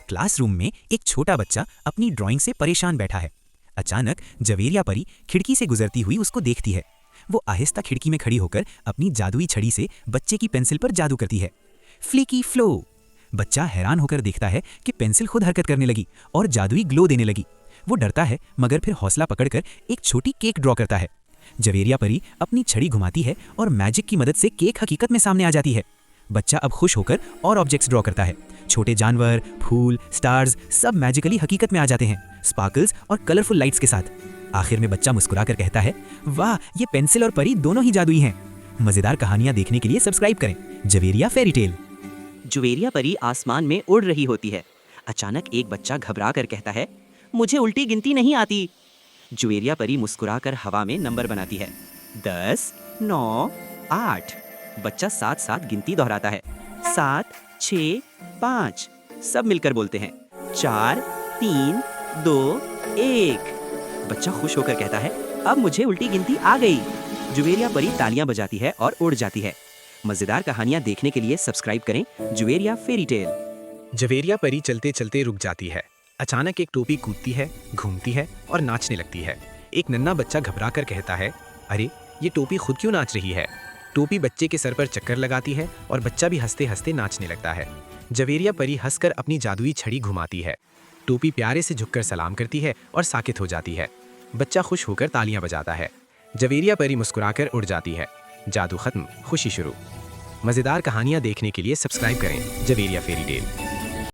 Classroom में एक छोटा बच्चा अपनी ड्राइंग से परेशान बैठा है। अचानक जवेरिया परी खिड़की से गुजरती हुई उसको देखती है। वो आहिस्ता खिड़की में खड़ी होकर अपनी जादुई छड़ी से बच्चे की पेंसिल पर जादू करती है। Flicky flow. बच्चा हैरान होकर देखता है कि पेंसिल खुद हरकत करने लगी और जादुई ग्लो देने लगी। वो डरता है मगर फिर हौसला पकड़कर एक छोटी केक ड्रॉ करता है। जवेरिया परी अपनी छड़ी घुमाती है और मैजिक की मदद से केक हकीकत में सामने आ जाती है। बच्चा अब खुश होकर और ऑब्जेक्ट्स ड्रॉ करता है। छोटे जानवर, फूल, स्टार्स सब मैजिकली हकीकत में आ जाते हैं, स्पार्कल्स और कलरफुल लाइट्स के साथ। आखिर में बच्चा मुस्कुराकर कहता है, वाह, ये पेंसिल और परी दोनों ही जादुई हैं। मजेदार कहानियां देखने के लिए सब्सक्राइब करें जवेरिया फेरी टेल। जुवेरिया परी आसमान में उड़ रही होती है। अचानक एक बच्चा घबरा कर कहता है, मुझे उल्टी गिनती नहीं आती। जुवेरिया परी मुस्कुराकर हवा में नंबर बनाती है, 10, 9, 8। बच्चा साथ साथ गिनती दोहराता है, 7, 6, 5। सब मिलकर बोलते हैं, 4, 3, 2, 1। बच्चा खुश होकर कहता है, अब मुझे उल्टी गिनती आ गई। जुवेरिया परी तालियां बजाती है और उड़ जाती है। मजेदार कहानियां देखने के लिए सब्सक्राइब करें जुवेरिया फेरी टेल। जवेरिया परी चलते चलते रुक जाती है। अचानक एक टोपी कूदती है, घूमती है और नाचने लगती है। एक नन्हा बच्चा घबरा कर कहता है, अरे ये टोपी खुद क्यों नाच रही है। टोपी बच्चे के सर पर चक्कर लगाती है और बच्चा भी हंसते हंसते नाचने लगता है। जवेरिया परी हंसकर अपनी जादुई छड़ी घुमाती है। टोपी प्यारे से झुककर सलाम करती है और साकित हो जाती है। बच्चा खुश होकर तालियां बजाता है। जवेरिया परी मुस्कुराकर उड़ जाती है। जादू खत्म, खुशी शुरू। मजेदार कहानियां देखने के लिए सब्सक्राइब करें जवेरिया फेरी टेल।